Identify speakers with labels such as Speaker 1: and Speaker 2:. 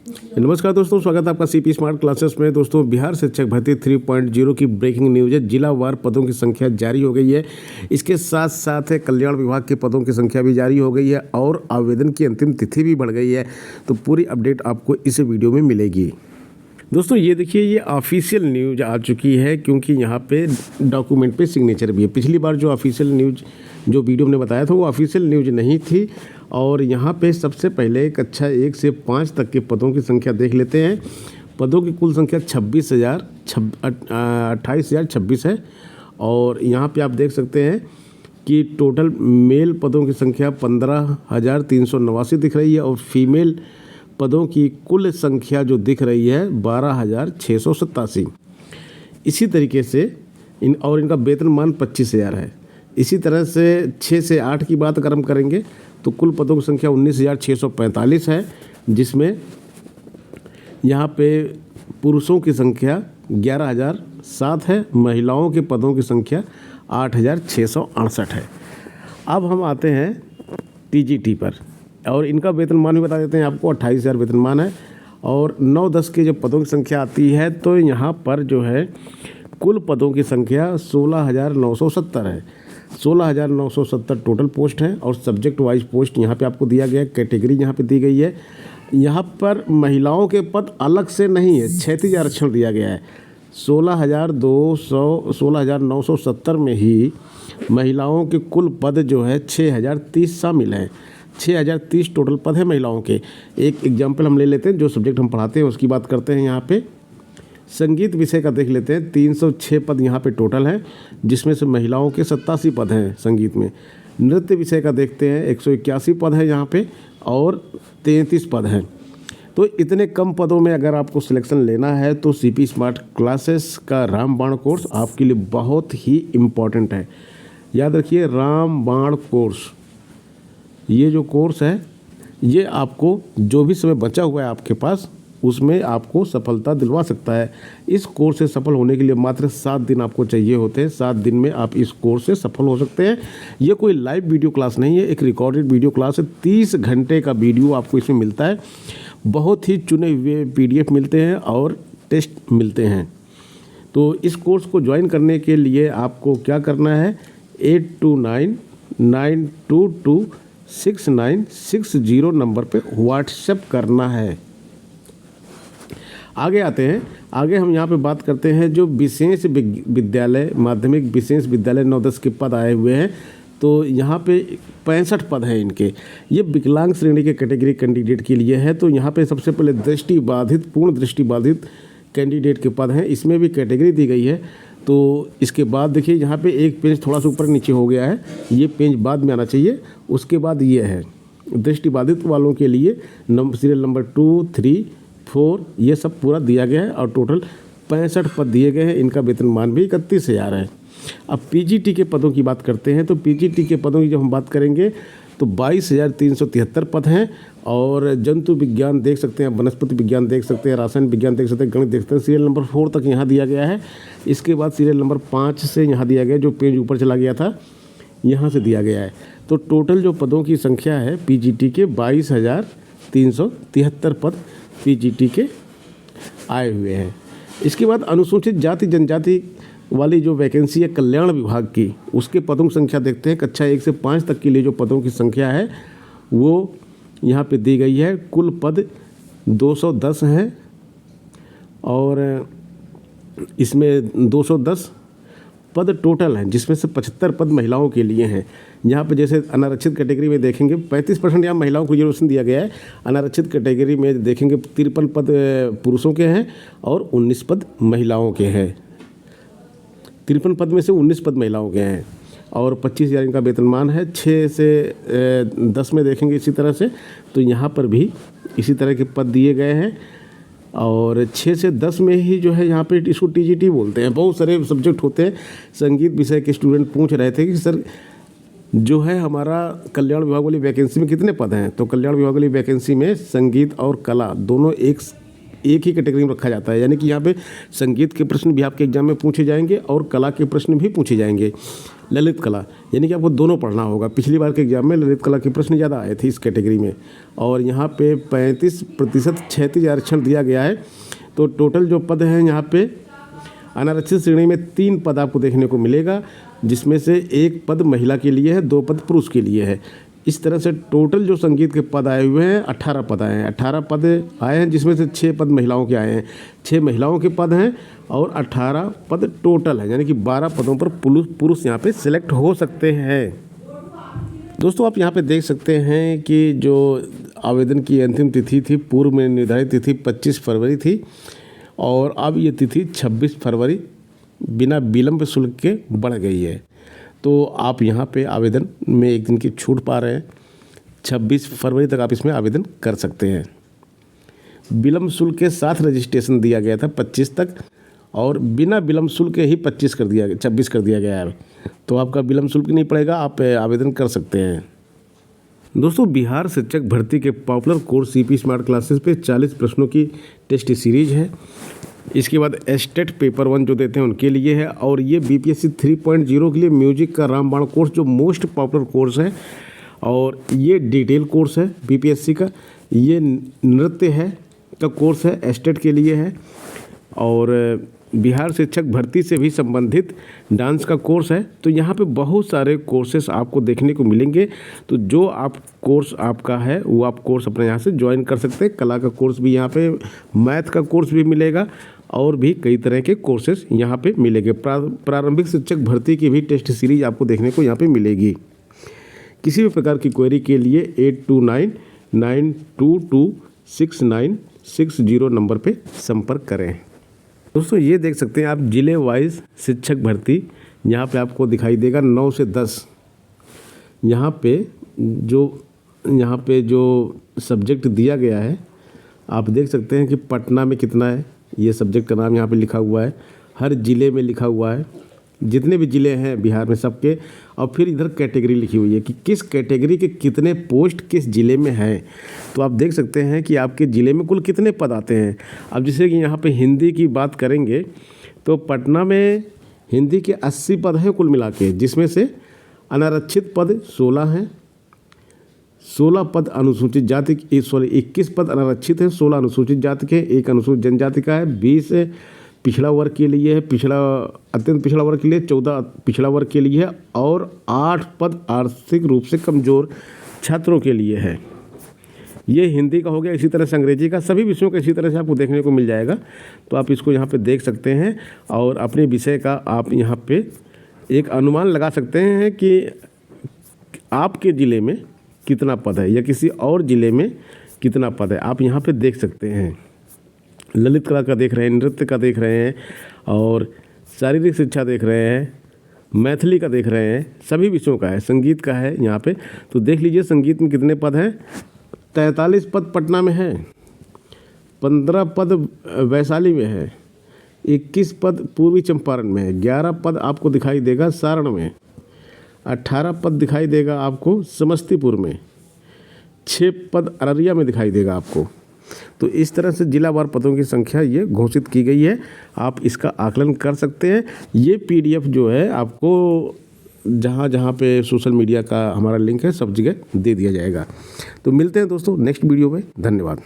Speaker 1: नमस्कार दोस्तों, स्वागत है आपका सीपी स्मार्ट क्लासेस में। दोस्तों, बिहार शिक्षक भर्ती 3.0 की ब्रेकिंग न्यूज़ है। जिलावार पदों की संख्या जारी हो गई है। इसके साथ साथ कल्याण विभाग के पदों की संख्या भी जारी हो गई है और आवेदन की अंतिम तिथि भी बढ़ गई है। तो पूरी अपडेट आपको इस वीडियो में मिलेगी। दोस्तों, ये देखिए, ये ऑफिशियल न्यूज़ आ चुकी है क्योंकि यहाँ पे डॉक्यूमेंट पे सिग्नेचर भी है। पिछली बार जो ऑफिशियल न्यूज़ जो वीडियो हमने बताया था वो ऑफिशियल न्यूज़ नहीं थी। और यहाँ पे सबसे पहले कक्षा 1 से 5 तक के पदों की संख्या देख लेते हैं। पदों की कुल संख्या 28,026 है। और यहाँ पे आप देख सकते हैं कि टोटल मेल पदों की संख्या 15,389 दिख रही है और फीमेल पदों की कुल संख्या जो दिख रही है 12,687। इसी तरीके से इनका वेतनमान 25,000 है। इसी तरह से 6 से 8 की बात अगर हम करेंगे तो कुल पदों की संख्या 19,645 है, जिसमें यहाँ पे पुरुषों की संख्या 11,007 है, महिलाओं के पदों की संख्या 8,668 है। अब हम आते हैं टीजीटी पर और इनका वेतनमान भी बता देते हैं आपको। 28,000 वेतनमान है और 9-10 के जो पदों की संख्या आती है तो यहाँ पर जो है कुल पदों की संख्या 16,970 है। 16,970 टोटल पोस्ट है और सब्जेक्ट वाइज पोस्ट यहाँ पे आपको दिया गया है। कैटेगरी यहाँ पे दी गई है। यहाँ पर महिलाओं के पद अलग से नहीं है, क्षैतिज आरक्षण दिया गया है। 16,970 में ही महिलाओं के कुल पद जो है 6,030 शामिल हैं। 6,030 टोटल पद है महिलाओं के। एक एग्जाम्पल हम ले लेते हैं, जो सब्जेक्ट हम पढ़ाते हैं उसकी बात करते हैं। यहाँ पे संगीत विषय का देख लेते हैं। 306 पद यहाँ पे टोटल हैं, जिसमें से महिलाओं के 87 पद हैं संगीत में। नृत्य विषय का देखते हैं, 181 पद है यहाँ पे और 33 पद हैं। तो इतने कम पदों में अगर आपको सिलेक्शन लेना है तो सीपी स्मार्ट क्लासेस का रामबाण कोर्स आपके लिए बहुत ही इम्पॉर्टेंट है। याद रखिए, रामबाण कोर्स, ये जो कोर्स है ये आपको जो भी समय बचा हुआ है आपके पास उसमें आपको सफलता दिलवा सकता है। इस कोर्स से सफल होने के लिए मात्र 7 दिन आपको चाहिए होते हैं। 7 दिन में आप इस कोर्स से सफल हो सकते हैं। ये कोई लाइव वीडियो क्लास नहीं है, एक रिकॉर्डेड वीडियो क्लास है। 30 घंटे का वीडियो आपको इसमें मिलता है। बहुत ही चुने हुए PDF मिलते हैं और टेस्ट मिलते हैं। तो इस कोर्स को ज्वाइन करने के लिए आपको क्या करना है, 8299226960 नंबर पे व्हाट्सएप करना है। आगे आते हैं। आगे हम यहाँ पे बात करते हैं जो विशेष विद्यालय, माध्यमिक विशेष विद्यालय 9-10 के पद आए हुए हैं। तो यहाँ पे 65 पद हैं इनके। ये विकलांग श्रेणी के कैटेगरी कैंडिडेट के लिए है। तो यहाँ पे सबसे पहले दृष्टिबाधित, पूर्ण दृष्टिबाधित कैंडिडेट के पद हैं। इसमें भी कैटेगरी दी गई है। तो इसके बाद देखिए यहाँ पे एक पेज थोड़ा सा ऊपर नीचे हो गया है, ये पेज बाद में आना चाहिए। उसके बाद ये है दृष्टिबाधित वालों के लिए सीरियल नंबर 2, 3, 4 ये सब पूरा दिया गया है और टोटल 65 पद दिए गए हैं। इनका वेतनमान भी 31,000 है। अब पीजीटी के पदों की बात करते हैं। तो पीजीटी के पदों की जब हम बात करेंगे तो 22,373 पद हैं। और जंतु विज्ञान देख सकते हैं, वनस्पति विज्ञान देख सकते हैं, रासायनिक विज्ञान देख सकते हैं, गणित देख सकते हैं। सीरियल नंबर 4 तक यहाँ दिया गया है। इसके बाद सीरियल नंबर 5 से यहाँ दिया गया, जो पेज ऊपर चला गया था यहाँ से दिया गया है। तो टोटल जो पदों की संख्या है पीजीटी के 22,373 पद पीजीटी के आए हुए हैं। इसके बाद अनुसूचित जाति जनजाति वाली जो वैकेंसी है कल्याण विभाग की, उसके पदों की संख्या देखते हैं। कक्षा 1 से 5 तक के लिए जो पदों की संख्या है वो यहाँ पे दी गई है। कुल पद 210 हैं और इसमें 210 पद टोटल हैं, जिसमें से 75 पद महिलाओं के लिए हैं। यहाँ पे जैसे अनारक्षित कैटेगरी में देखेंगे 35% यहाँ महिलाओं को रिजर्वेशन दिया गया है। अनारक्षित कैटेगरी में देखेंगे 53 पद पुरुषों के हैं और 19 पद महिलाओं के हैं। 53 पद में से 19 पद महिलाओं के हैं और 25,000 इनका वेतनमान है। 6 से 10 में देखेंगे इसी तरह से, तो यहाँ पर भी इसी तरह के पद दिए गए हैं। और 6 से 10 में ही जो है यहाँ पे इसको टीजीटी बोलते हैं। बहुत सारे सब्जेक्ट होते हैं। संगीत विषय के स्टूडेंट पूछ रहे थे कि सर जो है हमारा कल्याण विभाग वाली वैकेंसी में कितने पद हैं। तो कल्याण विभाग वाली वैकेंसी में संगीत और कला दोनों एक एक ही कैटेगरी में रखा जाता है, यानी कि यहाँ पे संगीत के प्रश्न भी आपके एग्जाम में पूछे जाएंगे और कला के प्रश्न भी पूछे जाएंगे। ललित कला यानी कि आपको दोनों पढ़ना होगा। पिछली बार के एग्जाम में ललित कला के प्रश्न ज़्यादा आए थे इस कैटेगरी में, और यहाँ पे 35% क्षैतिज आरक्षण दिया गया है। तो टोटल जो पद हैं यहाँ पे अनारक्षित श्रेणी में 3 पद आपको देखने को मिलेगा, जिसमें से 1 पद महिला के लिए है, 2 पद पुरुष के लिए है। इस तरह से टोटल जो संगीत के पद आए हुए हैं 18 पद आए हैं। 18 पद आए हैं जिसमें से 6 पद महिलाओं के आए हैं, 6 महिलाओं के पद हैं और 18 पद टोटल है, यानी कि 12 पदों पर पुरुष यहाँ पे सिलेक्ट हो सकते हैं। दोस्तों आप यहाँ पे देख सकते हैं कि जो आवेदन की अंतिम तिथि थी, पूर्व में निर्धारित तिथि 25 फरवरी थी और अब ये तिथि 26 फरवरी बिना विलंब शुल्क के बढ़ गई है। तो आप यहाँ पे आवेदन में 1 दिन की छूट पा रहे हैं। 26 फरवरी तक आप इसमें आवेदन कर सकते हैं। विलंब शुल्क के साथ रजिस्ट्रेशन दिया गया था 25 तक, और बिना विलंब शुल्क के ही 26 कर दिया गया है। तो आपका विलंब शुल्क नहीं पड़ेगा, आप आवेदन कर सकते हैं। दोस्तों बिहार शिक्षक भर्ती के popular course CP smart classes पे 40 प्रश्नों की टेस्ट सीरीज है। इसके बाद एस्टेट पेपर 1 जो देते हैं उनके लिए है, और ये बीपीएससी 3.0 के लिए म्यूजिक का रामबाण कोर्स जो मोस्ट पॉपुलर कोर्स है, और ये डिटेल कोर्स है बीपीएससी का। ये नृत्य है का कोर्स है, एस्टेट के लिए है, और बिहार शिक्षक भर्ती से भी संबंधित डांस का कोर्स है। तो यहाँ पे बहुत सारे कोर्सेस आपको देखने को मिलेंगे। तो जो आप कोर्स आपका है वो आप कोर्स अपने यहाँ से ज्वाइन कर सकते हैं। कला का कोर्स भी यहाँ पे, मैथ का कोर्स भी मिलेगा, और भी कई तरह के कोर्सेस यहाँ पे मिलेंगे। प्रारंभिक शिक्षक भर्ती की भी टेस्ट सीरीज आपको देखने को यहाँ पे मिलेगी। किसी भी प्रकार की क्वेरी के लिए 8299226960 नंबर पे संपर्क करें। दोस्तों ये देख सकते हैं आप जिले वाइज शिक्षक भर्ती यहाँ पे आपको दिखाई देगा 9 से 10। यहाँ पे जो सब्जेक्ट दिया गया है आप देख सकते हैं कि पटना में कितना है, ये सब्जेक्ट का नाम यहाँ पे लिखा हुआ है। हर ज़िले में लिखा हुआ है, जितने भी ज़िले हैं बिहार में सबके, और फिर इधर कैटेगरी लिखी हुई है कि किस कैटेगरी के कितने पोस्ट किस ज़िले में हैं। तो आप देख सकते हैं कि आपके ज़िले में कुल कितने पद आते हैं। अब जैसे कि यहाँ पे हिंदी की बात करेंगे तो पटना में हिंदी के 80 पद हैं कुल मिला के, जिसमें से अनारक्षित पद 16 हैं, 16 पद अनुसूचित जाति 21 पद अनारक्षित हैं, 16 अनुसूचित जाति के, 1 अनुसूचित जनजाति का है, 20 पिछड़ा वर्ग के लिए है, अत्यंत पिछड़ा वर्ग के लिए, 14 पिछड़ा वर्ग के लिए है, और 8 पद आर्थिक रूप से कमज़ोर छात्रों के लिए है। ये हिंदी का हो गया। इसी तरह से अंग्रेजी का, सभी विषयों का इसी तरह से आपको देखने को मिल जाएगा। तो आप इसको यहाँ पे देख सकते हैं और अपने विषय का आप यहाँ पे एक अनुमान लगा सकते हैं कि आपके ज़िले में कितना पद है या किसी और ज़िले में कितना पद है। आप यहाँ पे देख सकते हैं। ललित कला का देख रहे हैं, नृत्य का देख रहे हैं, और शारीरिक शिक्षा देख रहे हैं, मैथिली का देख रहे हैं, सभी विषयों का है, संगीत का है यहाँ पे। तो देख लीजिए संगीत में कितने पद हैं। 43 पद पटना में है, 15 पद वैशाली में है, 21 पद पूर्वी चंपारण में है, 11 पद आपको दिखाई देगा सारण में, 18 पद दिखाई देगा आपको समस्तीपुर में, 6 पद अररिया में दिखाई देगा आपको। तो इस तरह से जिलावार पदों की संख्या ये घोषित की गई है। आप इसका आकलन कर सकते हैं। ये पीडीएफ जो है आपको जहाँ जहाँ पे सोशल मीडिया का हमारा लिंक है सब जगह दे दिया जाएगा। तो मिलते हैं दोस्तों नेक्स्ट वीडियो में। धन्यवाद।